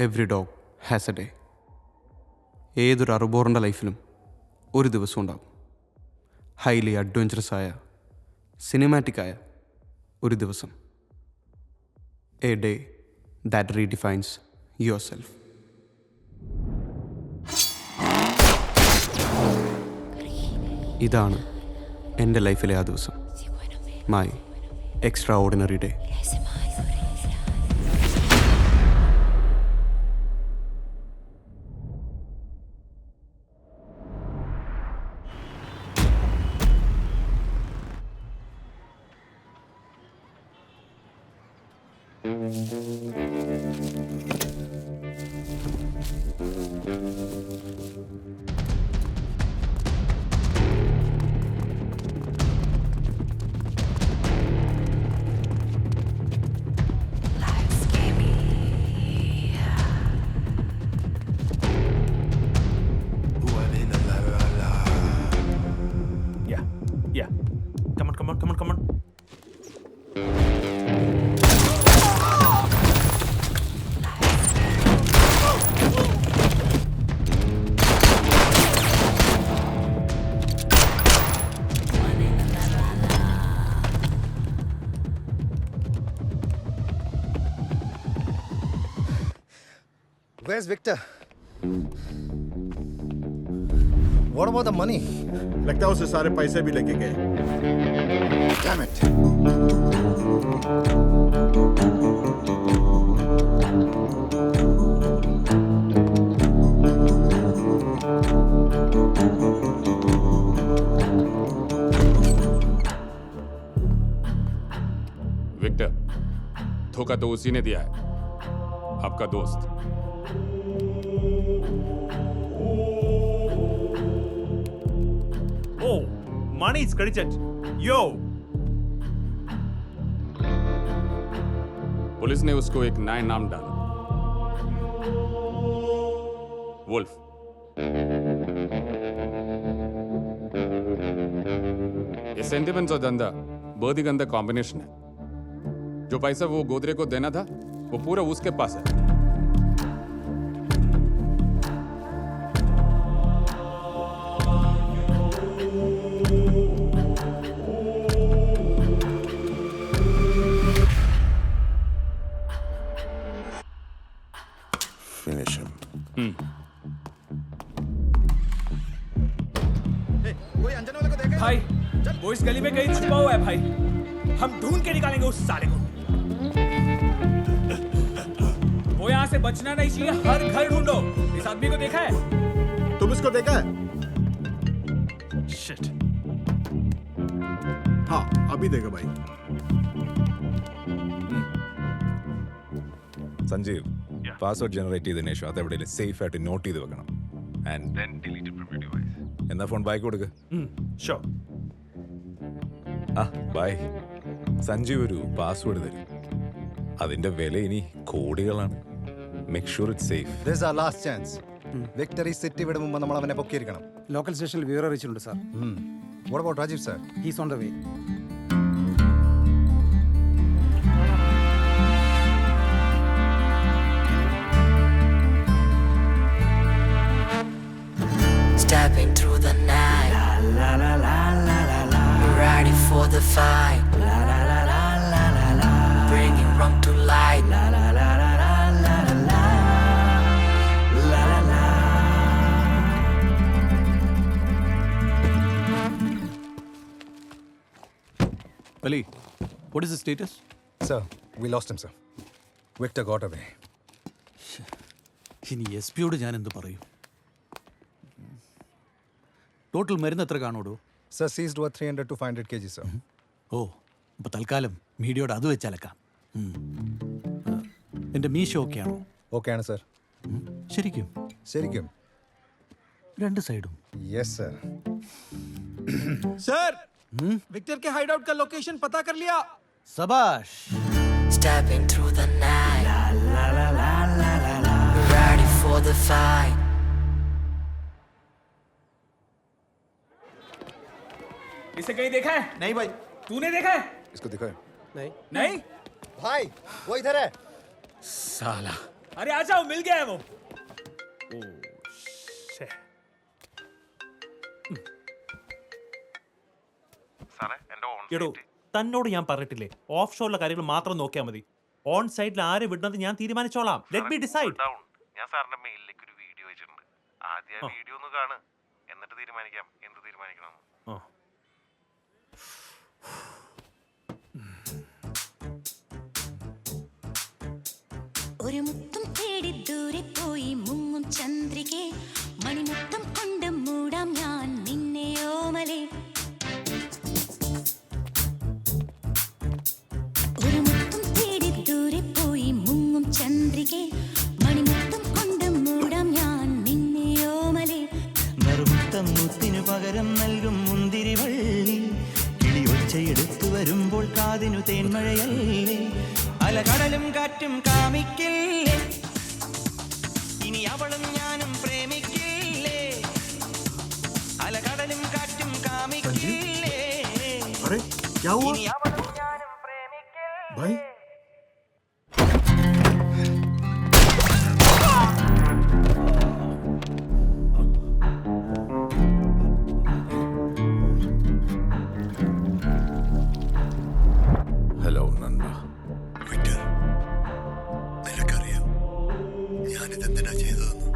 Every dog has A day. ഏതൊരു അറുബോറിൻ്റെ ലൈഫിലും ഒരു ദിവസം ഉണ്ടാകും. ഹൈലി അഡ്വഞ്ചറസ് ആയ സിനിമാറ്റിക് ആയ ഒരു ദിവസം. A day that redefines yourself. ഇതാണ് എൻ്റെ ലൈഫിലെ ആ ദിവസം. My extraordinary day. Yeah. Come on. Where's Victor? What about the money? लगता है उसे सारे पैसे भी लेके गए. Damn it. विक्टर, धोखा तो उसी ने दिया है, आपका दोस्त. Oh, money is credited. Yo. Police ने उसको एक नया नाम डाला, वुल्फ. ये सेंटिमेंट्स और धंधा बहुत ही गंदा कॉम्बिनेशन है. जो पैसा वो गोदरे को देना था वो पूरा उसके पास है. Finish him. भाई, वो इस गली में कहीं छुपा हुआ है भाई. हम ढूंढ के निकालेंगे उस साले को. वो यहाँ से बचना नहीं चाहिए. हर घर ढूंढो. इस आदमी को देखा है? तुम इसको देखा है? Shit. हाँ, अभी देखा भाई. സഞ്ജീവ്, പാസ്വേഡ് ജനറേറ്റ് ചെയ്തതിനു ശേഷം അതെവിടെയും സേഫ് ആയിട്ട് നോട്ട് ചെയ്ത് വെക്കണം. And then delete from your device. എന്നാ ഫോൺ ബാക്ക് കൊടുക്ക്. Sure. ആ ബൈ. സഞ്ജീവ് ഒരു പാസ്വേഡ് തരും. അതിന്റെ വില ഇനി കോടികളാണ്. Make sure it safe. This is our last chance. Victor ഈ സിറ്റി വിടും മുമ്പ് നമ്മൾ അവനെ പൊക്കിയിരിക്കണം. ലോക്കൽ സ്റ്റേഷനിൽ വിവരം അറിയിച്ചിട്ടുണ്ട് sir. What about Rajiv sir? He's on the way. Stepping through the night, ready for the fight, bringing wrong to light. Ali, what is the status? Sir, we lost him, sir. Victor got away. ഇനി S പിയോട് ഞാൻ എന്ത് പറയും? Total മരുന്ന് എത്ര കാണുമോ? Sir, seized over 300 to 500 kg, sir. ഓ, അപ്പോൾ തൽക്കാലം മീഡിയയോട് അത് വെച്ചലക്കാം. എൻ്റെ മീശ ഓക്കെയാണോ? Okay ആണ്, sir. ശരിക്കും ശരിക്കും? രണ്ട് സൈഡും? Yes, sir. सर, विक्टर के हाइडआउट का लोकेशन पता कर लिया. സബാഷ്. Stepping through the night, ready for the fight. इसे कहीं देखा है? नहीं भाई. तूने देखा है? इसको दिखाए. नहीं? भाई, वो इधर है. साला अरे आ जाओ, मिल गया है वो. എടോ തന്നോട് ഞാൻ പറഞ്ഞിട്ടില്ലേ ഓഫ് ഷോറിലെ കാര്യങ്ങൾ മാത്രം നോക്കിയാൽ മതി. ഓൺ സൈഡിൽ ആരെ വിടുന്നത് ഞാൻ തീരുമാനിച്ചോളാം. Let me decide. ഞാൻ സാറിന്റെ മെയിലിലേക്ക് ഒരു വീഡിയോ അയച്ചിട്ടുണ്ട്. ആദ്യം ആ വീഡിയോ ഒന്ന് കാണുക, എന്നിട്ട് തീരുമാനിക്കാം എന്ത് തീരുമാനിക്കണം. ഒരു മുത്തം തേടി ദൂരെ പോയി മുങ്ങും ചന്ദ്രികെ, മണിമുത്തം കൊണ്ട് മൂടാം ഞാൻ നിന്നെ ഓമലേ. ഒരു മുത്തം തേടി ദൂരെ പോയി മുങ്ങും ചന്ദ്രികെ, മണിമുത്തം കൊണ്ട് മൂടാം ഞാൻ നിന്നെ ഓമലേ. നറുമുത്തം മുത്തിനു പകരം നൽകും മുന്തിരി വള്ളി, കിളി ഒച്ചയെടുത്തു വരുമ്പോൾ കാതിനു തേന്മഴയല്ലേ. അലകടലും കാറ്റും കാമിക്കില്ലേ, ഇനി അവളും ഞാനും പ്രേമിക്കില്ലേ. അലകടലും കാറ്റും കാമിക്കില്ലേ, अरे क्या हुआ ഇനി അവളും ഞാനും പ്രേമിക്കില്ലേ. भाई? ഹലോ നന്ദ. നിനക്കറിയാം ഞാനിതെന്തിനാ ചെയ്തതെന്ന്.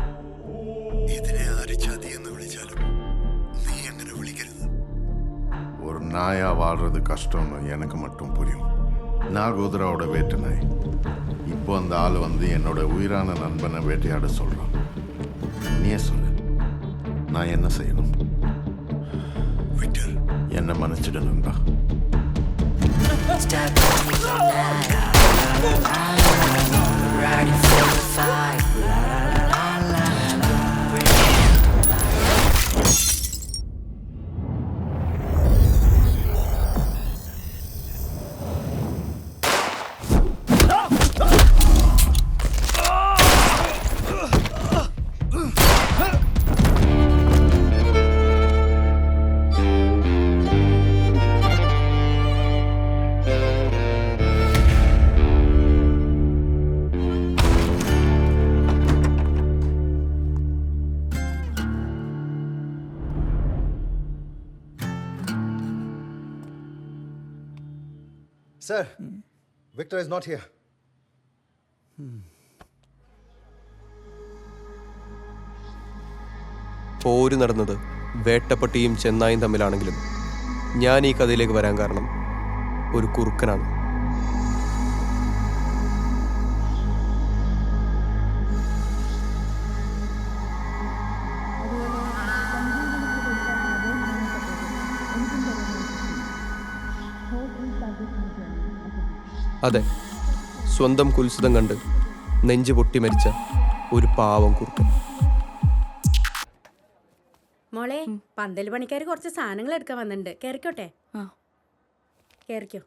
ഇതിനെ ആര് ചതിയെന്ന് വിളിച്ചാലും നീ അങ്ങനെ വിളിക്കരുത്. ஒரு நாயா வாழ்றது கஷ்டம்னு எனக்கு மட்டும் புரியும். நான் குதிரையோட வேட்டனாய். இப்போ அந்த ஆள் வந்து என்னோட உயிரான நண்பனை வேட்டையாட சொல்றான். நீயே சொல்லு, நான் என்ன செய்யணும்? വിക്ടർ, என்ன மன்னிச்சிடணும்டா. Step into the night, ready for the fight. Sir, Victor is not here. പോര് നടന്നത് വേട്ടപ്പട്ടിയും ചെന്നായും തമ്മിലാണെങ്കിലും ഞാൻ ഈ കഥയിലേക്ക് വരാൻ കാരണം ഒരു കുറുക്കനാണ്. അതെ, സ്വന്തം കുൽസിതം കണ്ട് നെഞ്ചു പൊട്ടി മരിച്ച ഒരു പാവം കുറുക്കൻ. മോളെ, പന്തൽ പണിക്കാർ കുറച്ച് സാധനങ്ങൾ എടുക്കാൻ വന്നിട്ടുണ്ട്. കേറിക്കോട്ടെ? കേറിക്കോ.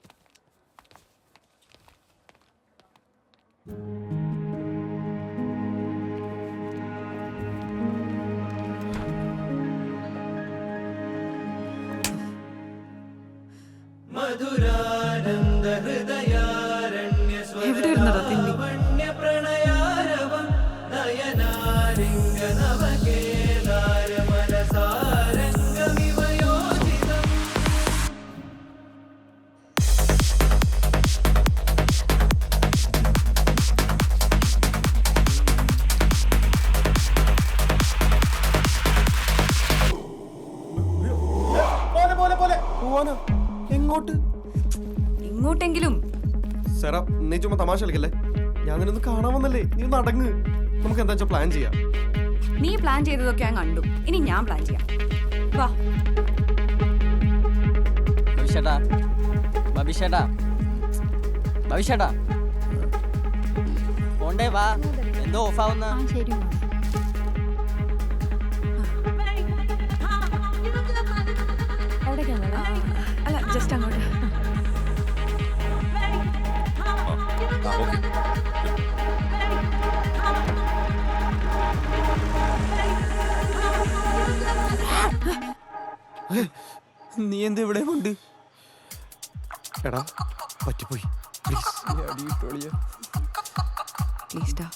എവിടെ ഇരുന്നടാ തിണ്ടി? എങ്ങോട്ട്? ഇങ്ങോട്ടെങ്കിലും. സെറാ, നീ ചുമ്മാ തമാശ കളിക്കല്ലേ. ഞാൻ നിന്നൊന്ന് കാണാൻ വന്നല്ലേ. നീ ഒന്ന് അടങ്ങ്. നമുക്ക് എന്താ വെച്ചാൽ പ്ലാൻ ചെയ്യാം. നീ പ്ലാൻ ചെയ്തതൊക്കെ ഞാൻ കണ്ടു. ഇനി ഞാൻ പ്ലാൻ ചെയ്യാം. വാ. ഭവിഷ്യേട്ടാ, ഭവിഷ്യേട്ടാ, ഭവിഷ്യേട്ടാ, പോണ്ടേ വാ. എന്തോ ഓഫാവുന്ന. അല്ല, ജസ്റ്റ് അങ്ങോട്ട്. നീ എന്താ ഇവിടെ കൊണ്ട്? എടാ, പറ്റിപ്പോയി. പ്ലീസ്. പ്ലീസ് ഡാ.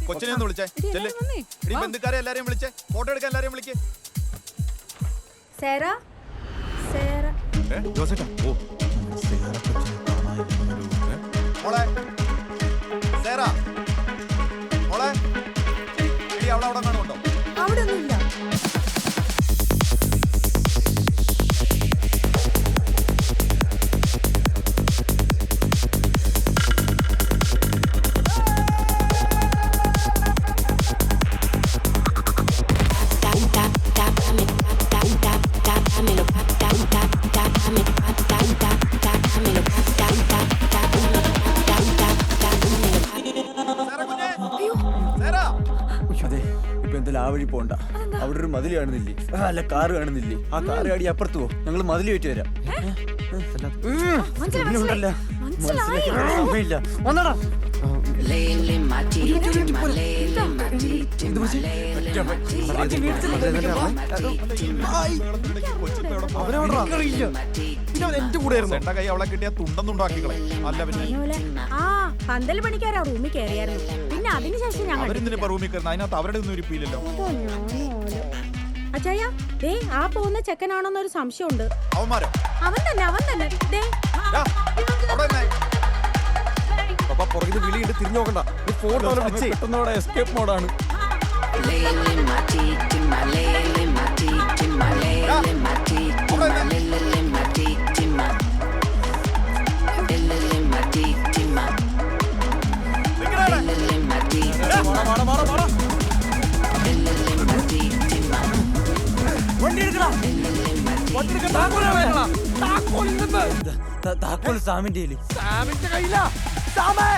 കൊച്ചിനെ ഒന്ന് വിളിച്ചേ ചെല്ല്. എടി ബന്ധുക്കാരെ എല്ലാരെയും വിളിച്ചേ, ഫോട്ടോ എടുക്കാൻ എല്ലാരെയും വിളിക്കേ. സേറ സേറ ജോസേട്ടാ, ഓ മോളെ സേറ, മോളെ എടി അവിടെ കാണുന്നുണ്ടോ? അവിടെ ഒന്നുമില്ല. അതെ, ഇപ്പൊ എന്തായാലും ആ വഴി പോണ്ട. അവിടെ ഒരു മതിൽ കാണുന്നില്ലേ? അല്ല, കാറ് കാണുന്നില്ലേ? ആ കാറ് അടി അപ്പുറത്ത് പോ, ഞങ്ങൾ മതിൽ വെച്ച് വരാം. ഉണ്ടല്ലോ, സമയമില്ല. വന്നടാ. എന്റെ കൂടെ എന്റെ കൈ അവളെ കിട്ടിയ തുണ്ടെന്നുണ്ടാക്കിക്കളെ. അല്ല പിന്നെ ആ പന്തൽ പണിക്കാരാ റൂമിൽ കയറിയായിരുന്നു. പിന്നെ അതിനുശേഷം ഞങ്ങൾ അവരെന്തിനിപ്പോ റൂമിൽ കയറുന്നത്? അതിനകത്ത് അവരുടെ ഒന്നും ഇരിപ്പില്ലല്ലോ. അജയ ദേ ആ പോകുന്ന ചെക്കനാണോന്നൊരു സംശയമുണ്ട്. അവന്മാരോ? അവൻ തന്നെ ദേ പുറകിൽ വിളിയിട്ട് തിരിഞ്ഞു നോക്കണ്ട. ഫോട്ടോ എസ്കേപ്പ് മോഡാണ്. താക്കോൽ സാമിന്റെ കയ്യിലാ. സാമേ